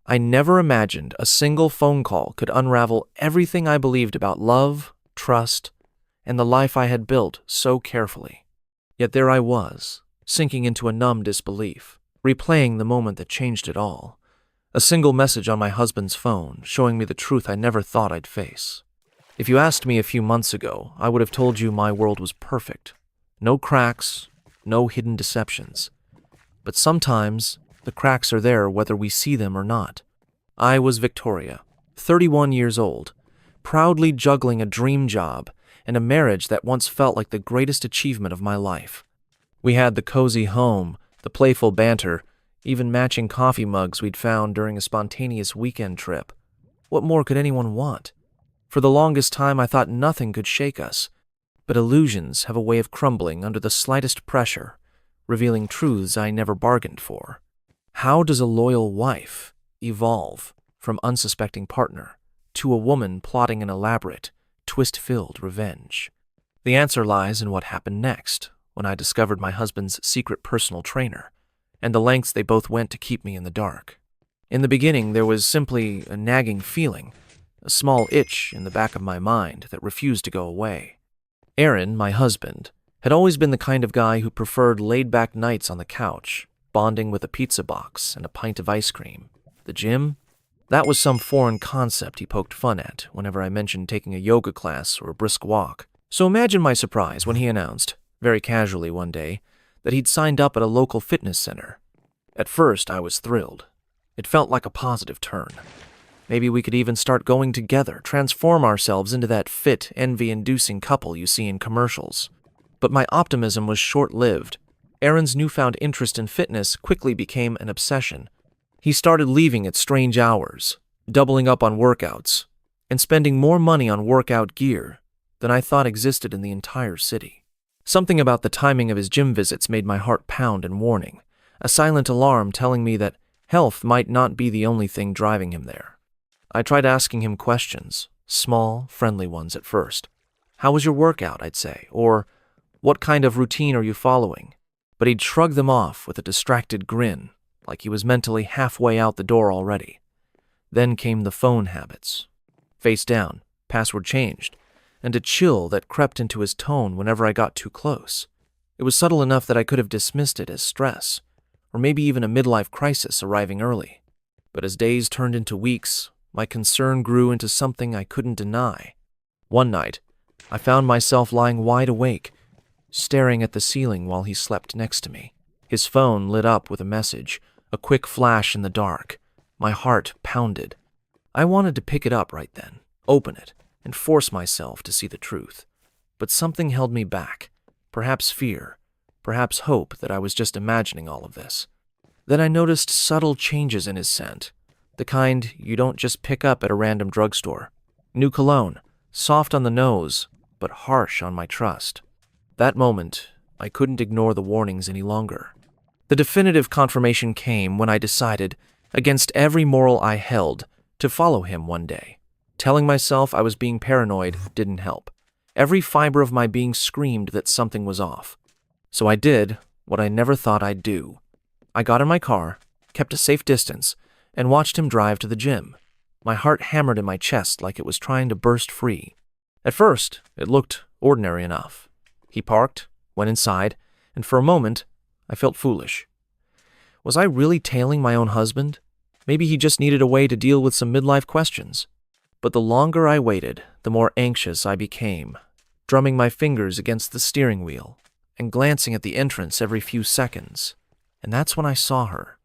I never imagined a single phone call could unravel everything I believed about love, trust, and the life I had built so carefully. Yet there I was, sinking into a numb disbelief, replaying the moment that changed it all. A single message on my husband's phone showing me the truth I never thought I'd face. If you asked me a few months ago, I would have told you my world was perfect. No cracks, no hidden deceptions. But sometimes, the cracks are there whether we see them or not. I was Victoria, 31 years old, proudly juggling a dream job and a marriage that once felt like the greatest achievement of my life. We had the cozy home, the playful banter, even matching coffee mugs we'd found during a spontaneous weekend trip. What more could anyone want? For the longest time, I thought nothing could shake us. But illusions have a way of crumbling under the slightest pressure, revealing truths I never bargained for. How does a loyal wife evolve from unsuspecting partner to a woman plotting an elaborate, twist-filled revenge? The answer lies in what happened next, when I discovered my husband's secret personal trainer, and the lengths they both went to keep me in the dark. In the beginning, there was simply a nagging feeling, a small itch in the back of my mind that refused to go away. Aaron, my husband, had always been the kind of guy who preferred laid-back nights on the couch, bonding with a pizza box and a pint of ice cream. The gym? That was some foreign concept he poked fun at whenever I mentioned taking a yoga class or a brisk walk. So imagine my surprise when he announced, very casually one day, that he'd signed up at a local fitness center. At first, I was thrilled. It felt like a positive turn. Maybe we could even start going together, transform ourselves into that fit, envy-inducing couple you see in commercials. But my optimism was short-lived. Aaron's newfound interest in fitness quickly became an obsession. He started leaving at strange hours, doubling up on workouts, and spending more money on workout gear than I thought existed in the entire city. Something about the timing of his gym visits made my heart pound in warning, a silent alarm telling me that health might not be the only thing driving him there. I tried asking him questions, small, friendly ones at first. How was your workout, I'd say, or what kind of routine are you following? But he'd shrug them off with a distracted grin, like he was mentally halfway out the door already. Then came the phone habits. Face down, password changed, and a chill that crept into his tone whenever I got too close. It was subtle enough that I could have dismissed it as stress, or maybe even a midlife crisis arriving early. But as days turned into weeks, my concern grew into something I couldn't deny. One night, I found myself lying wide awake, staring at the ceiling while he slept next to me. His phone lit up with a message, a quick flash in the dark. My heart pounded. I wanted to pick it up right then, open it, and force myself to see the truth. But something held me back, perhaps fear, perhaps hope that I was just imagining all of this. Then I noticed subtle changes in his scent, the kind you don't just pick up at a random drugstore. New cologne, soft on the nose, but harsh on my trust. That moment, I couldn't ignore the warnings any longer. The definitive confirmation came when I decided, against every moral I held, to follow him one day. Telling myself I was being paranoid didn't help. Every fiber of my being screamed that something was off. So I did what I never thought I'd do. I got in my car, kept a safe distance, and watched him drive to the gym. My heart hammered in my chest like it was trying to burst free. At first, it looked ordinary enough. He parked, went inside, and for a moment, I felt foolish. Was I really tailing my own husband? Maybe he just needed a way to deal with some midlife questions. But the longer I waited, the more anxious I became, drumming my fingers against the steering wheel and glancing at the entrance every few seconds. And that's when I saw her.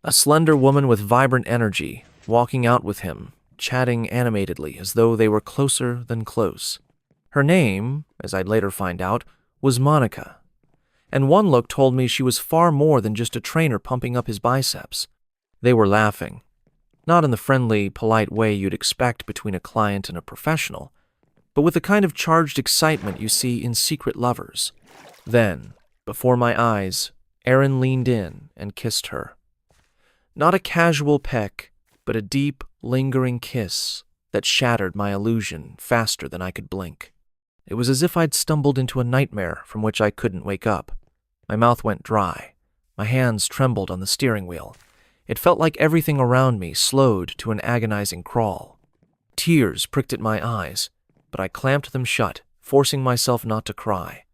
A slender woman with vibrant energy, walking out with him, chatting animatedly as though they were closer than close. Her name, as I'd later find out, was Monica. And one look told me she was far more than just a trainer pumping up his biceps. They were laughing. Not in the friendly, polite way you'd expect between a client and a professional, but with the kind of charged excitement you see in secret lovers. Then, before my eyes, Aaron leaned in and kissed her. Not a casual peck, but a deep, lingering kiss that shattered my illusion faster than I could blink. It was as if I'd stumbled into a nightmare from which I couldn't wake up. My mouth went dry. My hands trembled on the steering wheel, It felt like everything around me slowed to an agonizing crawl. Tears pricked at my eyes, but I clamped them shut, forcing myself not to cry.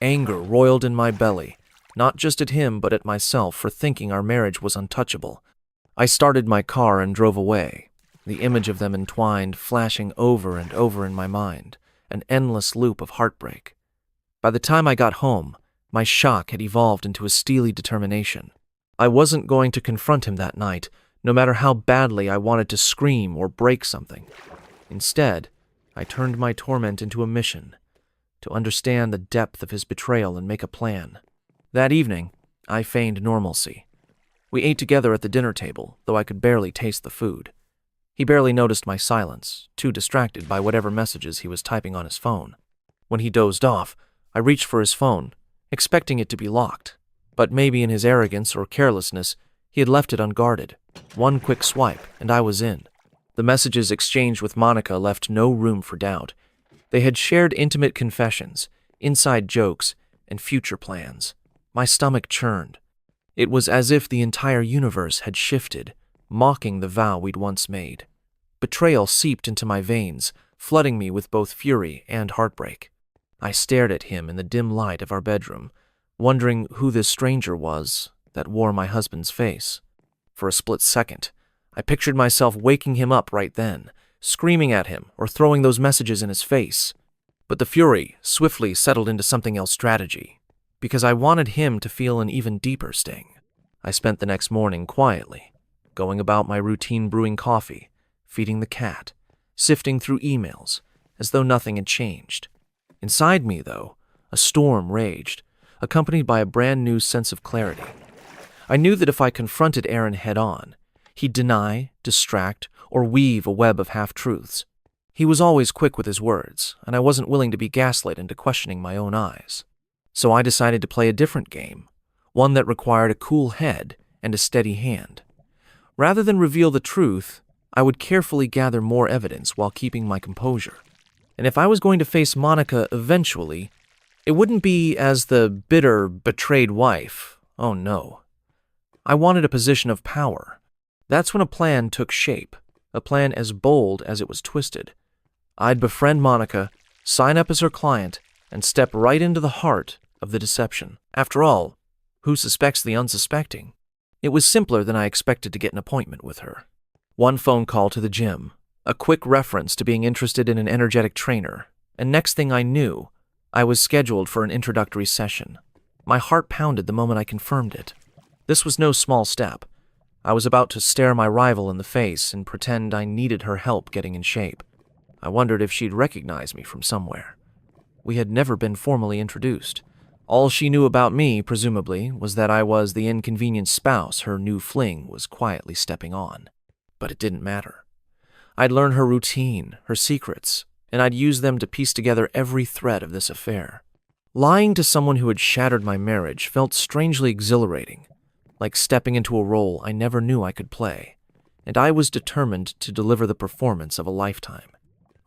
Anger roiled in my belly, not just at him but at myself for thinking our marriage was untouchable. I started my car and drove away, the image of them entwined, flashing over and over in my mind, an endless loop of heartbreak. By the time I got home, my shock had evolved into a steely determination. I wasn't going to confront him that night, no matter how badly I wanted to scream or break something. Instead, I turned my torment into a mission, to understand the depth of his betrayal and make a plan. That evening, I feigned normalcy. We ate together at the dinner table, though I could barely taste the food. He barely noticed my silence, too distracted by whatever messages he was typing on his phone. When he dozed off, I reached for his phone, expecting it to be locked. But maybe in his arrogance or carelessness, he had left it unguarded. One quick swipe, and I was in. The messages exchanged with Monica left no room for doubt. They had shared intimate confessions, inside jokes, and future plans. My stomach churned. It was as if the entire universe had shifted, mocking the vow we'd once made. Betrayal seeped into my veins, flooding me with both fury and heartbreak. I stared at him in the dim light of our bedroom, wondering who this stranger was that wore my husband's face. For a split second, I pictured myself waking him up right then, screaming at him or throwing those messages in his face. But the fury swiftly settled into something else: strategy, because I wanted him to feel an even deeper sting. I spent the next morning quietly, going about my routine, brewing coffee, feeding the cat, sifting through emails, as though nothing had changed. Inside me, though, a storm raged, accompanied by a brand new sense of clarity. I knew that if I confronted Aaron head-on, he'd deny, distract, or weave a web of half-truths. He was always quick with his words, and I wasn't willing to be gaslit into questioning my own eyes. So I decided to play a different game, one that required a cool head and a steady hand. Rather than reveal the truth, I would carefully gather more evidence while keeping my composure. And if I was going to face Monica eventually, it wouldn't be as the bitter, betrayed wife. Oh no. I wanted a position of power. That's when a plan took shape, a plan as bold as it was twisted. I'd befriend Monica, sign up as her client, and step right into the heart of the deception. After all, who suspects the unsuspecting? It was simpler than I expected to get an appointment with her. One phone call to the gym, a quick reference to being interested in an energetic trainer, and next thing I knew, I was scheduled for an introductory session. My heart pounded the moment I confirmed it. This was no small step. I was about to stare my rival in the face and pretend I needed her help getting in shape. I wondered if she'd recognize me from somewhere. We had never been formally introduced. All she knew about me, presumably, was that I was the inconvenient spouse her new fling was quietly stepping on. But it didn't matter. I'd learn her routine, her secrets, and I'd use them to piece together every thread of this affair. Lying to someone who had shattered my marriage felt strangely exhilarating, like stepping into a role I never knew I could play, and I was determined to deliver the performance of a lifetime.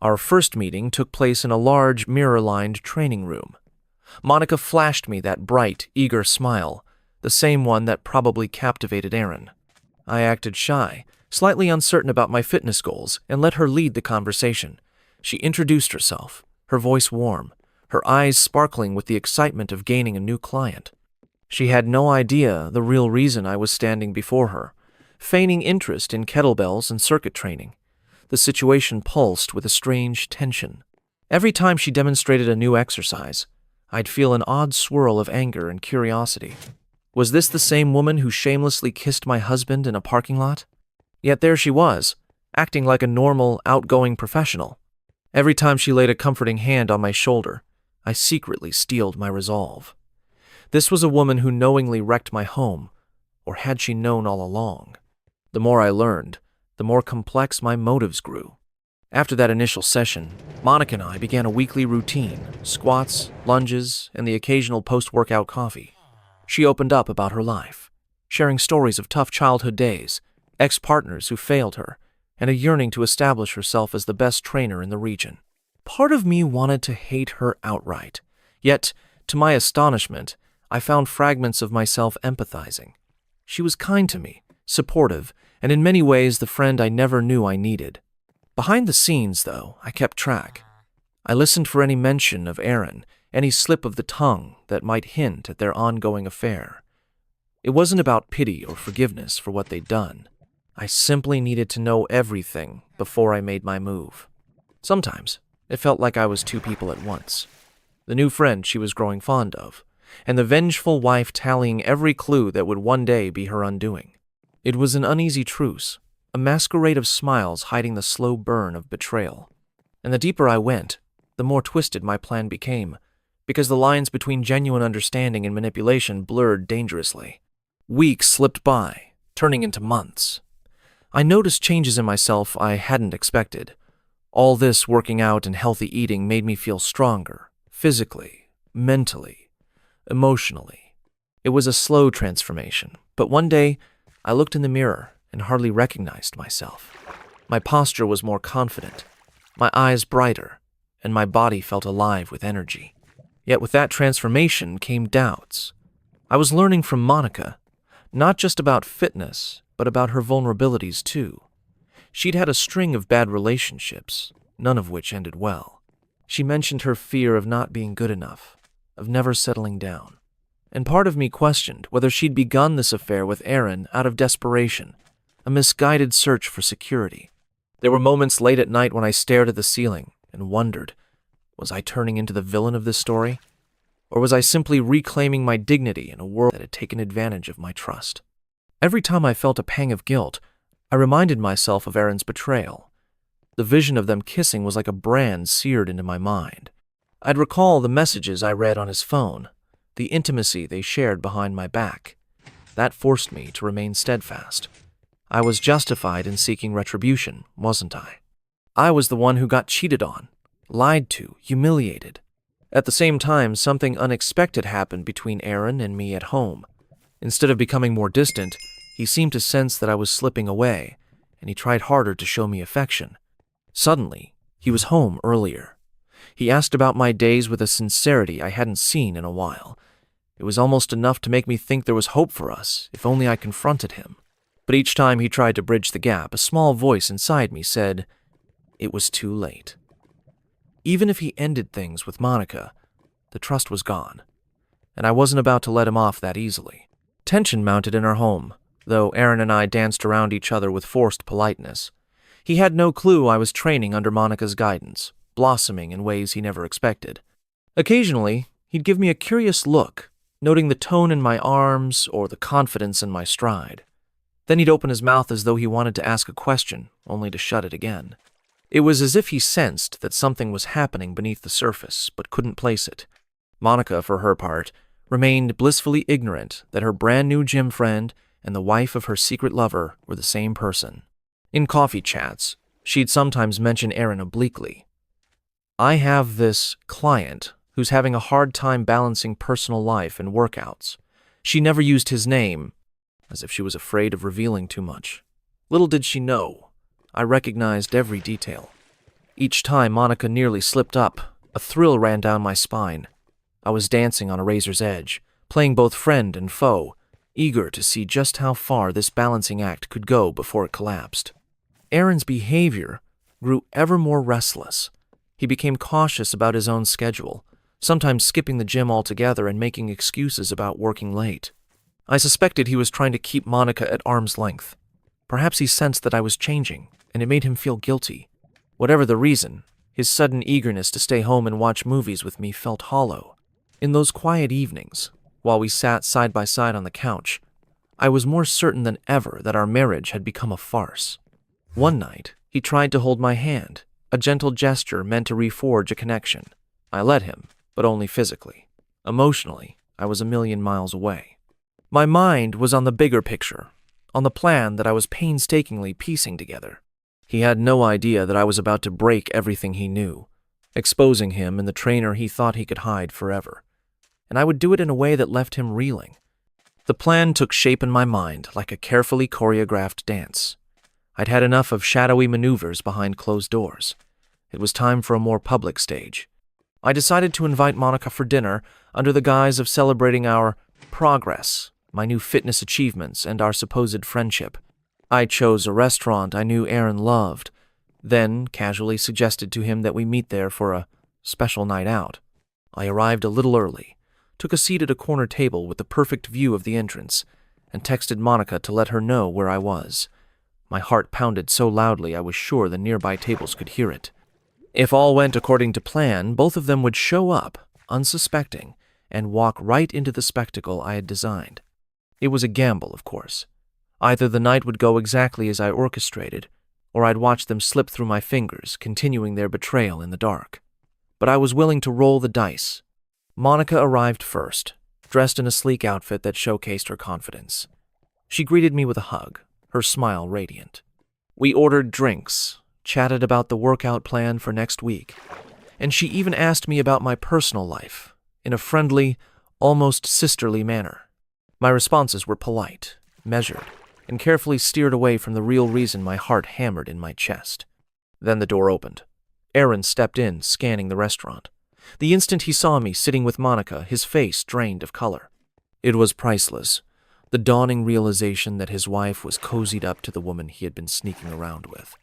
Our first meeting took place in a large, mirror-lined training room. Monica flashed me that bright, eager smile, the same one that probably captivated Aaron. I acted shy, slightly uncertain about my fitness goals, and let her lead the conversation. She introduced herself, her voice warm, her eyes sparkling with the excitement of gaining a new client. She had no idea the real reason I was standing before her, feigning interest in kettlebells and circuit training. The situation pulsed with a strange tension. Every time she demonstrated a new exercise, I'd feel an odd swirl of anger and curiosity. Was this the same woman who shamelessly kissed my husband in a parking lot? Yet there she was, acting like a normal, outgoing professional. Every time she laid a comforting hand on my shoulder, I secretly steeled my resolve. This was a woman who knowingly wrecked my home, or had she known all along? The more I learned, the more complex my motives grew. After that initial session, Monica and I began a weekly routine: squats, lunges, and the occasional post-workout coffee. She opened up about her life, sharing stories of tough childhood days, ex-partners who failed her, and a yearning to establish herself as the best trainer in the region. Part of me wanted to hate her outright, yet, to my astonishment, I found fragments of myself empathizing. She was kind to me, supportive, and in many ways the friend I never knew I needed. Behind the scenes, though, I kept track. I listened for any mention of Aaron, any slip of the tongue that might hint at their ongoing affair. It wasn't about pity or forgiveness for what they'd done. I simply needed to know everything before I made my move. Sometimes, it felt like I was two people at once. The new friend she was growing fond of, and the vengeful wife tallying every clue that would one day be her undoing. It was an uneasy truce, a masquerade of smiles hiding the slow burn of betrayal. And the deeper I went, the more twisted my plan became, because the lines between genuine understanding and manipulation blurred dangerously. Weeks slipped by, turning into months. I noticed changes in myself I hadn't expected. All this working out and healthy eating made me feel stronger, physically, mentally, emotionally. It was a slow transformation, but one day I looked in the mirror and hardly recognized myself. My posture was more confident, my eyes brighter, and my body felt alive with energy. Yet with that transformation came doubts. I was learning from Monica, not just about fitness, but about her vulnerabilities too. She'd had a string of bad relationships, none of which ended well. She mentioned her fear of not being good enough, of never settling down. And part of me questioned whether she'd begun this affair with Aaron out of desperation, a misguided search for security. There were moments late at night when I stared at the ceiling and wondered, was I turning into the villain of this story? Or was I simply reclaiming my dignity in a world that had taken advantage of my trust? Every time I felt a pang of guilt, I reminded myself of Aaron's betrayal. The vision of them kissing was like a brand seared into my mind. I'd recall the messages I read on his phone, the intimacy they shared behind my back. That forced me to remain steadfast. I was justified in seeking retribution, wasn't I? I was the one who got cheated on, lied to, humiliated. At the same time, something unexpected happened between Aaron and me at home. Instead of becoming more distant, he seemed to sense that I was slipping away, and he tried harder to show me affection. Suddenly, he was home earlier. He asked about my days with a sincerity I hadn't seen in a while. It was almost enough to make me think there was hope for us, if only I confronted him. But each time he tried to bridge the gap, a small voice inside me said, it was too late. Even if he ended things with Monica, the trust was gone, and I wasn't about to let him off that easily. Tension mounted in our home, though Aaron and I danced around each other with forced politeness. He had no clue I was training under Monica's guidance, blossoming in ways he never expected. Occasionally, he'd give me a curious look, noting the tone in my arms or the confidence in my stride. Then he'd open his mouth as though he wanted to ask a question, only to shut it again. It was as if he sensed that something was happening beneath the surface, but couldn't place it. Monica, for her part, remained blissfully ignorant that her brand-new gym friend and the wife of her secret lover were the same person. In coffee chats, she'd sometimes mention Aaron obliquely. I have this client who's having a hard time balancing personal life and workouts. She never used his name, as if she was afraid of revealing too much. Little did she know, I recognized every detail. Each time Monica nearly slipped up, a thrill ran down my spine. I was dancing on a razor's edge, playing both friend and foe, eager to see just how far this balancing act could go before it collapsed. Aaron's behavior grew ever more restless. He became cautious about his own schedule, sometimes skipping the gym altogether and making excuses about working late. I suspected he was trying to keep Monica at arm's length. Perhaps he sensed that I was changing, and it made him feel guilty. Whatever the reason, his sudden eagerness to stay home and watch movies with me felt hollow. In those quiet evenings, while we sat side by side on the couch, I was more certain than ever that our marriage had become a farce. One night, he tried to hold my hand, a gentle gesture meant to reforge a connection. I let him, but only physically. Emotionally, I was a million miles away. My mind was on the bigger picture, on the plan that I was painstakingly piecing together. He had no idea that I was about to break everything he knew, exposing him and the trainer he thought he could hide forever. And I would do it in a way that left him reeling. The plan took shape in my mind like a carefully choreographed dance. I'd had enough of shadowy maneuvers behind closed doors. It was time for a more public stage. I decided to invite Monica for dinner under the guise of celebrating our progress my new fitness achievements, and our supposed friendship. I chose a restaurant I knew Aaron loved, then casually suggested to him that we meet there for a special night out. I arrived a little early, took a seat at a corner table with the perfect view of the entrance, and texted Monica to let her know where I was. My heart pounded so loudly I was sure the nearby tables could hear it. If all went according to plan, both of them would show up, unsuspecting, and walk right into the spectacle I had designed. It was a gamble, of course. Either the night would go exactly as I orchestrated, or I'd watch them slip through my fingers, continuing their betrayal in the dark. But I was willing to roll the dice. Monica arrived first, dressed in a sleek outfit that showcased her confidence. She greeted me with a hug, her smile radiant. We ordered drinks, chatted about the workout plan for next week, and she even asked me about my personal life, in a friendly, almost sisterly manner. My responses were polite, measured, and carefully steered away from the real reason my heart hammered in my chest. Then the door opened. Aaron stepped in, scanning the restaurant. The instant he saw me sitting with Monica, his face drained of color. It was priceless, the dawning realization that his wife was cozied up to the woman he had been sneaking around with.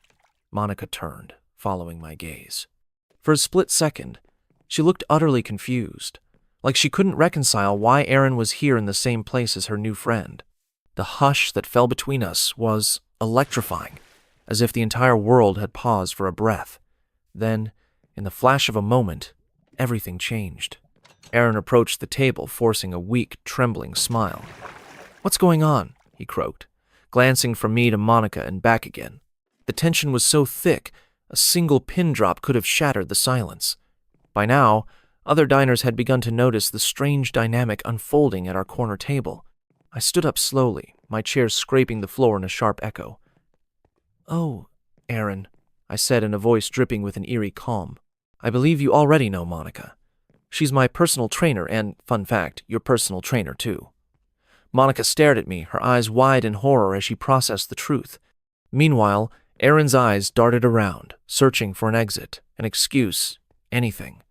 Monica turned, following my gaze. For a split second, she looked utterly confused, like she couldn't reconcile why Aaron was here in the same place as her new friend. The hush that fell between us was electrifying, as if the entire world had paused for a breath. Then, in the flash of a moment, everything changed. Aaron approached the table, forcing a weak, trembling smile. "What's going on?" he croaked, glancing from me to Monica and back again. The tension was so thick, a single pin drop could have shattered the silence. By now, other diners had begun to notice the strange dynamic unfolding at our corner table. I stood up slowly, my chair scraping the floor in a sharp echo. "Oh, Aaron," I said in a voice dripping with an eerie calm. "I believe you already know Monica. She's my personal trainer and, fun fact, your personal trainer too." Monica stared at me, her eyes wide in horror as she processed the truth. Meanwhile, Aaron's eyes darted around, searching for an exit, an excuse, anything.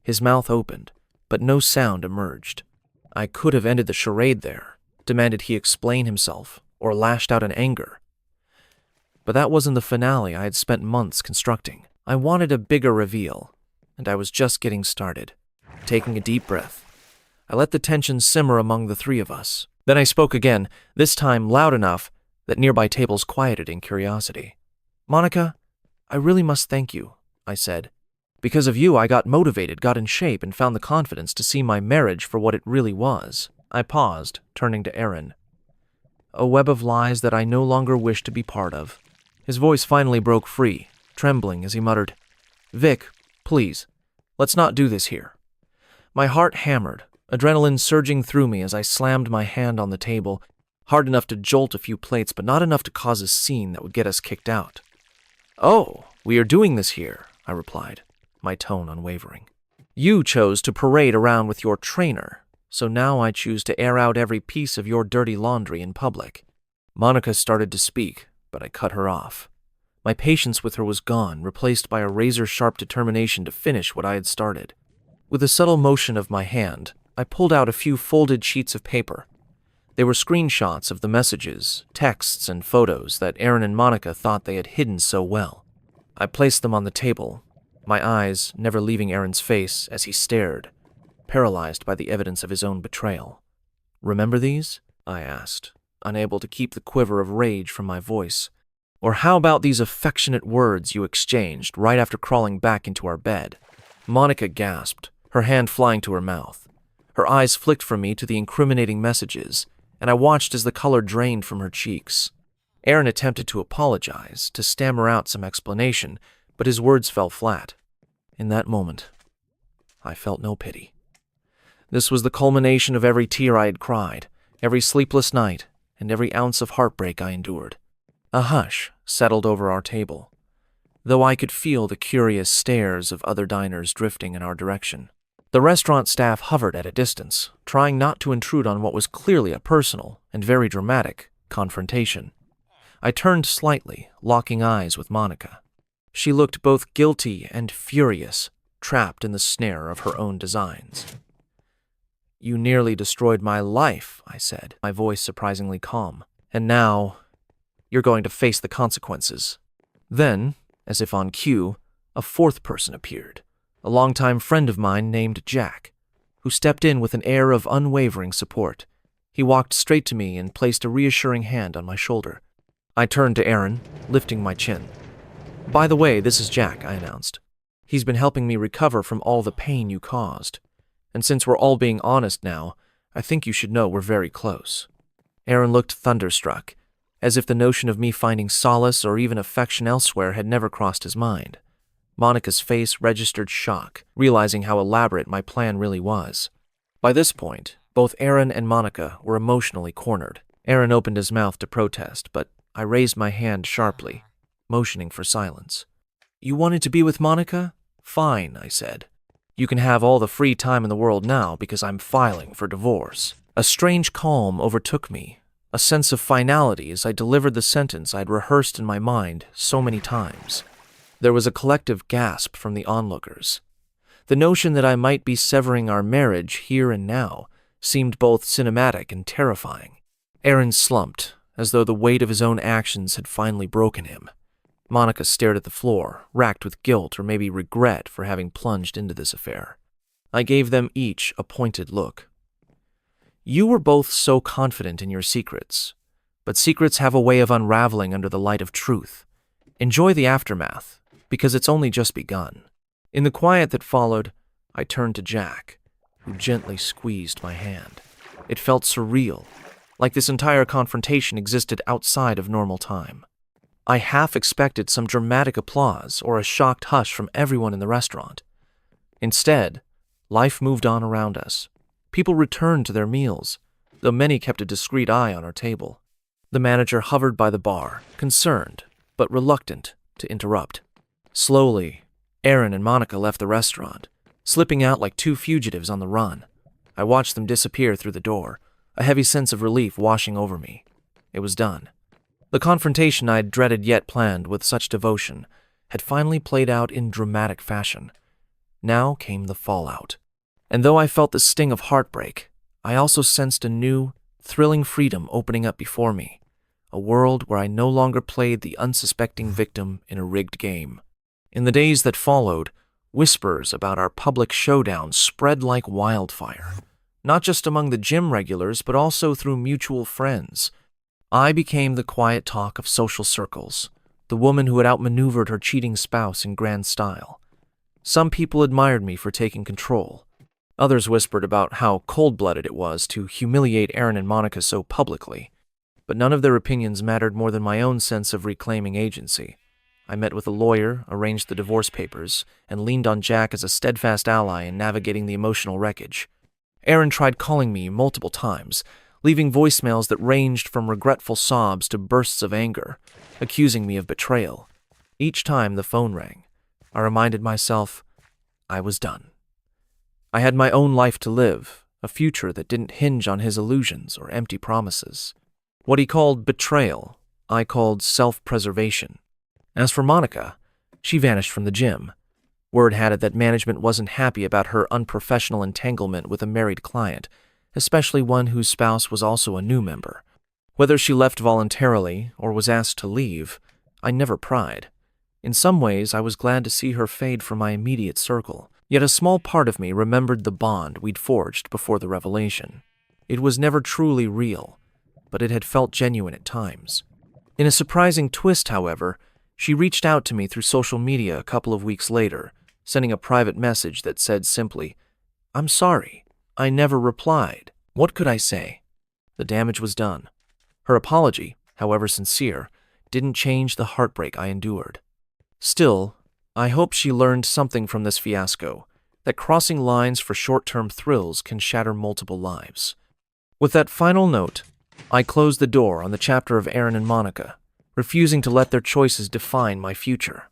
His mouth opened, but no sound emerged. I could have ended the charade there, demanded he explain himself, or lashed out in anger. But that wasn't the finale I had spent months constructing. I wanted a bigger reveal, and I was just getting started. Taking a deep breath, I let the tension simmer among the three of us. Then I spoke again, this time loud enough that nearby tables quieted in curiosity. "Monica, I really must thank you," I said. "Because of you, I got motivated, got in shape, and found the confidence to see my marriage for what it really was." I paused, turning to Aaron. "A web of lies that I no longer wish to be part of." His voice finally broke free, trembling as he muttered, "Vic, please, let's not do this here." My heart hammered, adrenaline surging through me as I slammed my hand on the table, hard enough to jolt a few plates, but not enough to cause a scene that would get us kicked out. "Oh, we are doing this here," I replied, my tone unwavering. "You chose to parade around with your trainer, so now I choose to air out every piece of your dirty laundry in public." Monica started to speak, but I cut her off. My patience with her was gone, replaced by a razor-sharp determination to finish what I had started. With a subtle motion of my hand, I pulled out a few folded sheets of paper. They were screenshots of the messages, texts, and photos that Aaron and Monica thought they had hidden so well. I placed them on the table, my eyes never leaving Aaron's face as he stared, paralyzed by the evidence of his own betrayal. "Remember these?" I asked, unable to keep the quiver of rage from my voice. "Or how about these affectionate words you exchanged right after crawling back into our bed?" Monica gasped, her hand flying to her mouth. Her eyes flicked from me to the incriminating messages, and I watched as the color drained from her cheeks. Aaron attempted to apologize, to stammer out some explanation, but his words fell flat. In that moment, I felt no pity. This was the culmination of every tear I had cried, every sleepless night, and every ounce of heartbreak I endured. A hush settled over our table, though I could feel the curious stares of other diners drifting in our direction. The restaurant staff hovered at a distance, trying not to intrude on what was clearly a personal and very dramatic confrontation. I turned slightly, locking eyes with Monica. She looked both guilty and furious, trapped in the snare of her own designs. "You nearly destroyed my life," I said, my voice surprisingly calm. "And now, you're going to face the consequences." Then, as if on cue, a fourth person appeared, a longtime friend of mine named Jack, who stepped in with an air of unwavering support. He walked straight to me and placed a reassuring hand on my shoulder. I turned to Aaron, lifting my chin. "By the way, this is Jack," I announced. "He's been helping me recover from all the pain you caused. And since we're all being honest now, I think you should know we're very close." Aaron looked thunderstruck, as if the notion of me finding solace or even affection elsewhere had never crossed his mind. Monica's face registered shock, realizing how elaborate my plan really was. By this point, both Aaron and Monica were emotionally cornered. Aaron opened his mouth to protest, but I raised my hand sharply, motioning for silence. "You wanted to be with Monica? Fine," I said. "You can have all the free time in the world now because I'm filing for divorce." A strange calm overtook me, a sense of finality as I delivered the sentence I'd rehearsed in my mind so many times. There was a collective gasp from the onlookers. The notion that I might be severing our marriage here and now seemed both cinematic and terrifying. Aaron slumped, as though the weight of his own actions had finally broken him. Monica stared at the floor, racked with guilt or maybe regret for having plunged into this affair. I gave them each a pointed look. "You were both so confident in your secrets, but secrets have a way of unraveling under the light of truth. Enjoy the aftermath, because it's only just begun." In the quiet that followed, I turned to Jack, who gently squeezed my hand. It felt surreal, like this entire confrontation existed outside of normal time. I half expected some dramatic applause or a shocked hush from everyone in the restaurant. Instead, life moved on around us. People returned to their meals, though many kept a discreet eye on our table. The manager hovered by the bar, concerned, but reluctant to interrupt. Slowly, Aaron and Monica left the restaurant, slipping out like two fugitives on the run. I watched them disappear through the door, a heavy sense of relief washing over me. It was done. The confrontation I'd dreaded yet planned with such devotion had finally played out in dramatic fashion. Now came the fallout. And though I felt the sting of heartbreak, I also sensed a new, thrilling freedom opening up before me, a world where I no longer played the unsuspecting victim in a rigged game. In the days that followed, whispers about our public showdown spread like wildfire, not just among the gym regulars, but also through mutual friends. I became the quiet talk of social circles, the woman who had outmaneuvered her cheating spouse in grand style. Some people admired me for taking control. Others whispered about how cold-blooded it was to humiliate Aaron and Monica so publicly. But none of their opinions mattered more than my own sense of reclaiming agency. I met with a lawyer, arranged the divorce papers, and leaned on Jack as a steadfast ally in navigating the emotional wreckage. Aaron tried calling me multiple times, leaving voicemails that ranged from regretful sobs to bursts of anger, accusing me of betrayal. Each time the phone rang, I reminded myself I was done. I had my own life to live, a future that didn't hinge on his illusions or empty promises. What he called betrayal, I called self-preservation. As for Monica, she vanished from the gym. Word had it that management wasn't happy about her unprofessional entanglement with a married client, especially one whose spouse was also a new member. Whether she left voluntarily or was asked to leave, I never pried. In some ways, I was glad to see her fade from my immediate circle, yet a small part of me remembered the bond we'd forged before the revelation. It was never truly real, but it had felt genuine at times. In a surprising twist, however, she reached out to me through social media a couple of weeks later, sending a private message that said simply, "I'm sorry. I never replied." What could I say? The damage was done. Her apology, however sincere, didn't change the heartbreak I endured. Still, I hope she learned something from this fiasco, that crossing lines for short-term thrills can shatter multiple lives. With that final note, I closed the door on the chapter of Aaron and Monica, refusing to let their choices define my future.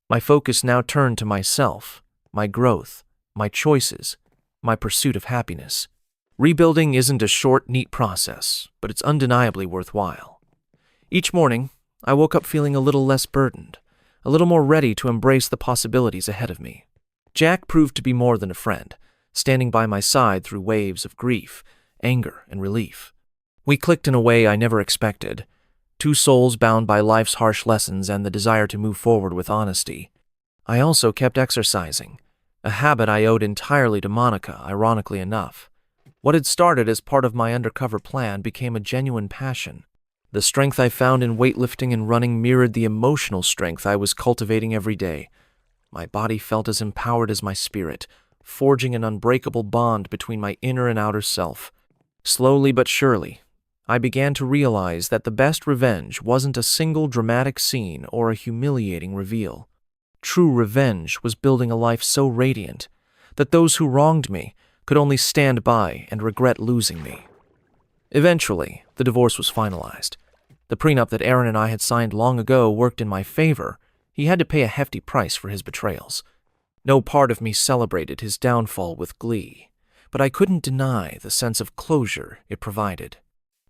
My focus now turned to myself, my growth, my choices, my pursuit of happiness. Rebuilding isn't a short, neat process, but it's undeniably worthwhile. Each morning, I woke up feeling a little less burdened, a little more ready to embrace the possibilities ahead of me. Jack proved to be more than a friend, standing by my side through waves of grief, anger, and relief. We clicked in a way I never expected, two souls bound by life's harsh lessons and the desire to move forward with honesty. I also kept exercising, a habit I owed entirely to Monica, ironically enough. What had started as part of my undercover plan became a genuine passion. The strength I found in weightlifting and running mirrored the emotional strength I was cultivating every day. My body felt as empowered as my spirit, forging an unbreakable bond between my inner and outer self. Slowly but surely, I began to realize that the best revenge wasn't a single dramatic scene or a humiliating reveal. True revenge was building a life so radiant that those who wronged me could only stand by and regret losing me. Eventually, the divorce was finalized. The prenup that Aaron and I had signed long ago worked in my favor. He had to pay a hefty price for his betrayals. No part of me celebrated his downfall with glee, but I couldn't deny the sense of closure it provided.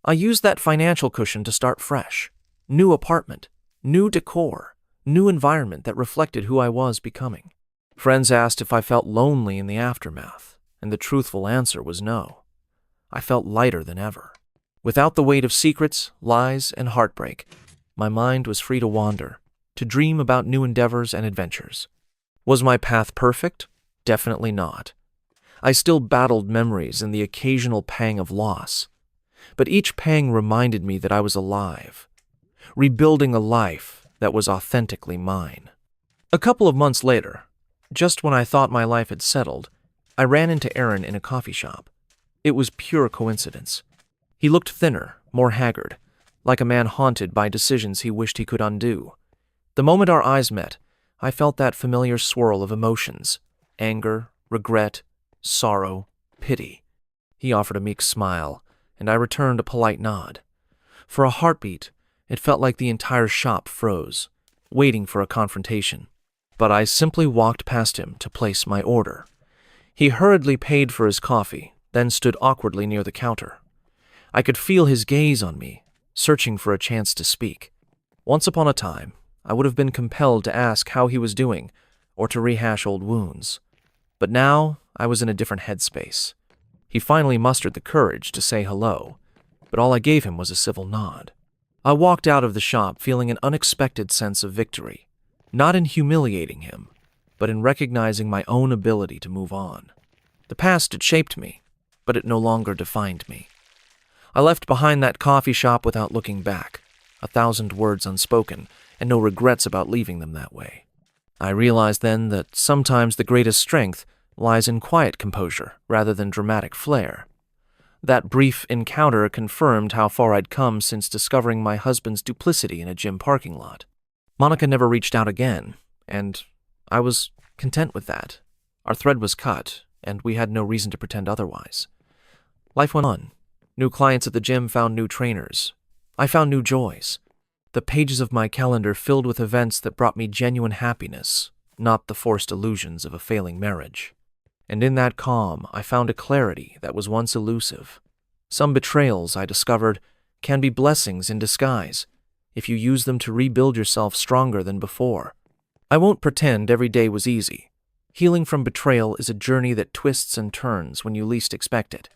I used that financial cushion to start fresh. New apartment, new decor, new environment that reflected who I was becoming. Friends asked if I felt lonely in the aftermath, and the truthful answer was no. I felt lighter than ever. Without the weight of secrets, lies, and heartbreak, my mind was free to wander, to dream about new endeavors and adventures. Was my path perfect? Definitely not. I still battled memories and the occasional pang of loss. But each pang reminded me that I was alive, rebuilding a life that was authentically mine. A couple of months later, just when I thought my life had settled, I ran into Aaron in a coffee shop. It was pure coincidence. He looked thinner, more haggard, like a man haunted by decisions he wished he could undo. The moment our eyes met, I felt that familiar swirl of emotions: anger, regret, sorrow, pity. He offered a meek smile, and I returned a polite nod. For a heartbeat, it felt like the entire shop froze, waiting for a confrontation. But I simply walked past him to place my order. He hurriedly paid for his coffee, then stood awkwardly near the counter. I could feel his gaze on me, searching for a chance to speak. Once upon a time, I would have been compelled to ask how he was doing, or to rehash old wounds. But now, I was in a different headspace. He finally mustered the courage to say hello, but all I gave him was a civil nod. I walked out of the shop feeling an unexpected sense of victory, not in humiliating him, but in recognizing my own ability to move on. The past had shaped me, but it no longer defined me. I left behind that coffee shop without looking back, 1,000 words unspoken, and no regrets about leaving them that way. I realized then that sometimes the greatest strength lies in quiet composure rather than dramatic flair. That brief encounter confirmed how far I'd come since discovering my husband's duplicity in a gym parking lot. Monica never reached out again, and I was content with that. Our thread was cut, and we had no reason to pretend otherwise. Life went on. New clients at the gym found new trainers. I found new joys. The pages of my calendar filled with events that brought me genuine happiness, not the forced illusions of a failing marriage. And in that calm, I found a clarity that was once elusive. Some betrayals, I discovered, can be blessings in disguise, if you use them to rebuild yourself stronger than before. I won't pretend every day was easy. Healing from betrayal is a journey that twists and turns when you least expect it.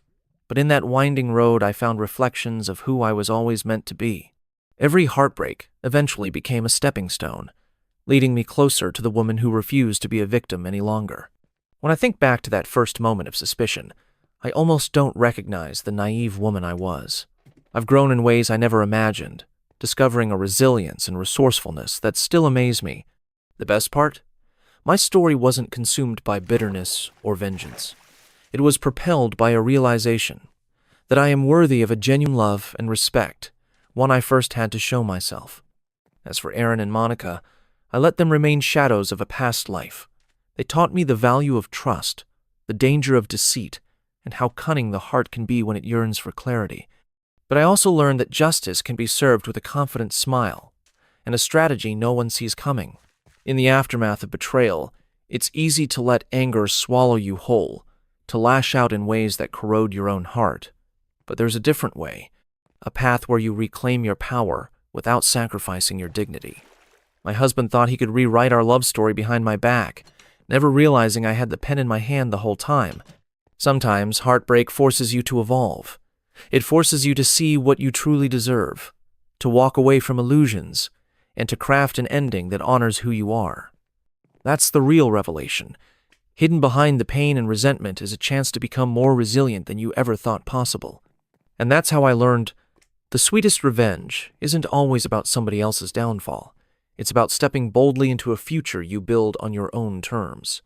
But in that winding road, I found reflections of who I was always meant to be. Every heartbreak eventually became a stepping stone, leading me closer to the woman who refused to be a victim any longer. When I think back to that first moment of suspicion, I almost don't recognize the naive woman I was. I've grown in ways I never imagined, discovering a resilience and resourcefulness that still amaze me. The best part? My story wasn't consumed by bitterness or vengeance. It was propelled by a realization that I am worthy of a genuine love and respect, one I first had to show myself. As for Aaron and Monica, I let them remain shadows of a past life. They taught me the value of trust, the danger of deceit, and how cunning the heart can be when it yearns for clarity. But I also learned that justice can be served with a confident smile, and a strategy no one sees coming. In the aftermath of betrayal, it's easy to let anger swallow you whole, to lash out in ways that corrode your own heart. But there's a different way, a path where you reclaim your power without sacrificing your dignity. My husband thought he could rewrite our love story behind my back, never realizing I had the pen in my hand the whole time. Sometimes heartbreak forces you to evolve. It forces you to see what you truly deserve, to walk away from illusions, and to craft an ending that honors who you are. That's the real revelation. Hidden behind the pain and resentment is a chance to become more resilient than you ever thought possible. And that's how I learned the sweetest revenge isn't always about somebody else's downfall. It's about stepping boldly into a future you build on your own terms.